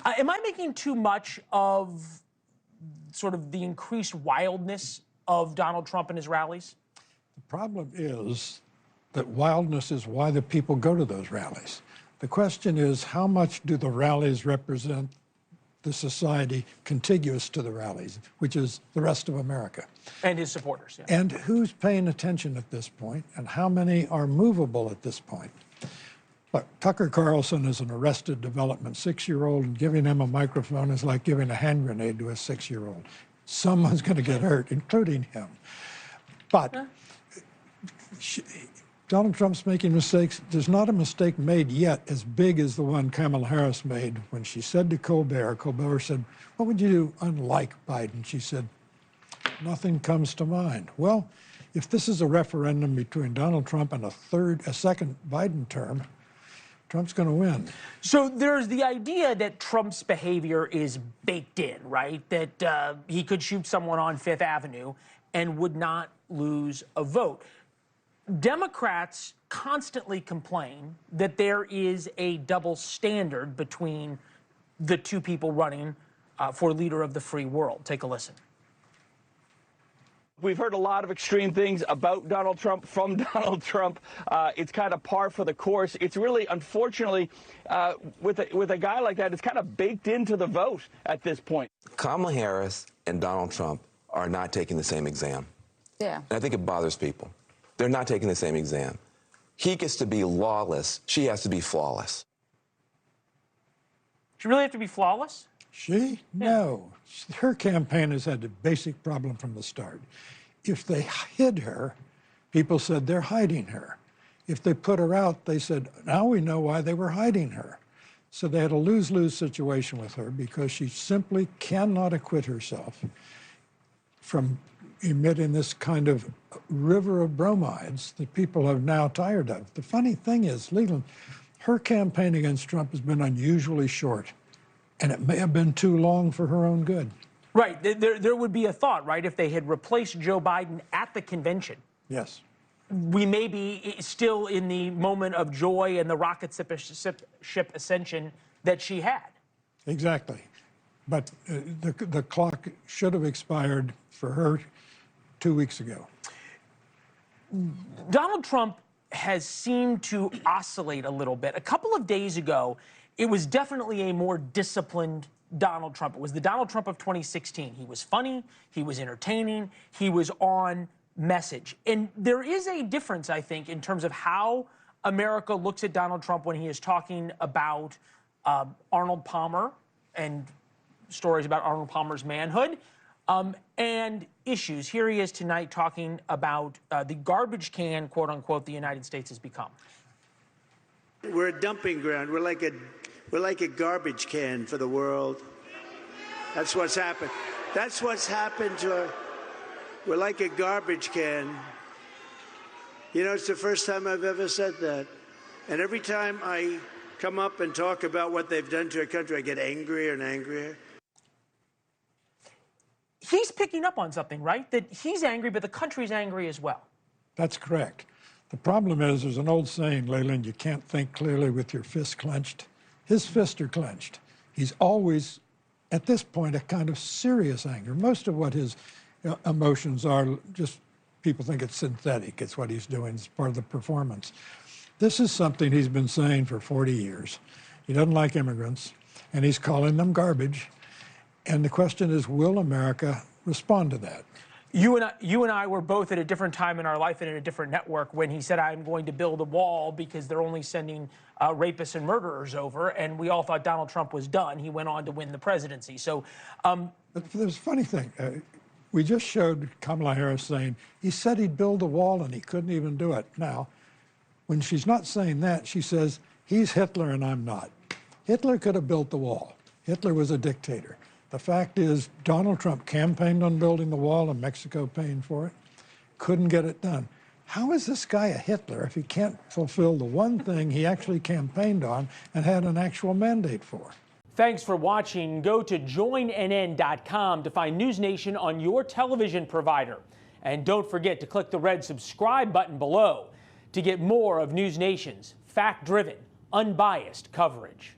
Am I making too much of sort of the increased wildness of Donald Trump and his rallies? The problem is that wildness is why the people go to those rallies. The question is, how much do the rallies represent the society contiguous to the rallies, which is the rest of America? And his supporters, yeah. And who's paying attention at this point, and how many are movable at this point? Look, Tucker Carlson is an arrested development 6-year-old, and giving him a microphone is like giving a hand grenade to a 6-year-old. Someone's going to get hurt, including him. But Donald Trump's making mistakes. There's not a mistake made yet as big as the one Kamala Harris made when she said to Colbert said, "What would you do unlike Biden?" She said, "Nothing comes to mind." Well, if this is a referendum between Donald Trump and a second Biden term, Trump's going to win. So there's the idea that Trump's behavior is baked in, right? That he could shoot someone on Fifth Avenue and would not lose a vote. Democrats constantly complain that there is a double standard between the two people running for leader of the free world. Take a listen. We've heard a lot of extreme things about Donald Trump from Donald Trump. It's kind of par for the course. It's really, unfortunately, with a guy like that, it's kind of baked into the vote at this point. Kamala Harris and Donald Trump are not taking the same exam. Yeah. And I think it bothers people. They're not taking the same exam. He gets to be lawless. She has to be flawless. She really have to be flawless? She? No. Her campaign has had a basic problem from the start. If they hid her, people said they're hiding her. If they put her out, they said, now we know why they were hiding her. So they had a lose-lose situation with her because she simply cannot acquit herself from emitting this kind of river of bromides that people are now tired of. The funny thing is, Leland, her campaign against Trump has been unusually short, and it may have been too long for her own good. Right. There would be a thought, right, if they had replaced Joe Biden at the convention. Yes. We may be still in the moment of joy and the rocket ship ascension that she had. Exactly. But the clock should have expired for her 2 weeks ago. Donald Trump has seemed to oscillate a little bit. A couple of days ago, it was definitely a more disciplined Donald Trump. It was the Donald Trump of 2016. He was funny, he was entertaining, he was on message. And there is a difference, I think, in terms of how America looks at Donald Trump when he is talking about Arnold Palmer and stories about Arnold Palmer's manhood and issues. Here he is tonight talking about the garbage can, quote unquote, the United States has become. We're a dumping ground. We're like a garbage can for the world. That's what's happened. That's what's happened to our. We're like a garbage can. You know, it's the first time I've ever said that. And every time I come up and talk about what they've done to our country, I get angrier and angrier. He's picking up on something, right? That he's angry, but the country's angry as well. That's correct. The problem is, there's an old saying, Leland, you can't think clearly with your fists clenched. His fists are clenched. He's always, at this point, a kind of serious anger. Most of what his emotions are just, people think it's synthetic. It's what he's doing. It's part of the performance. This is something he's been saying for 40 years. He doesn't like immigrants, and he's calling them garbage. And the question is, will America respond to that? You and I were both at a different time in our life and in a different network when he said, I'm going to build a wall because they're only sending rapists and murderers over. And we all thought Donald Trump was done. He went on to win the presidency. So but there's a funny thing. We just showed Kamala Harris saying, he said he'd build a wall and he couldn't even do it. Now, when she's not saying that, she says, he's Hitler and I'm not. Hitler could have built the wall. Hitler was a dictator. The fact is, Donald Trump campaigned on building the wall and Mexico paying for it, couldn't get it done. How is this guy a Hitler if he can't fulfill the one thing he actually campaigned on and had an actual mandate for? Thanks for watching. Go to joinnn.com to find NewsNation on your television provider. And don't forget to click the red subscribe button below to get more of NewsNation's fact-driven, unbiased coverage.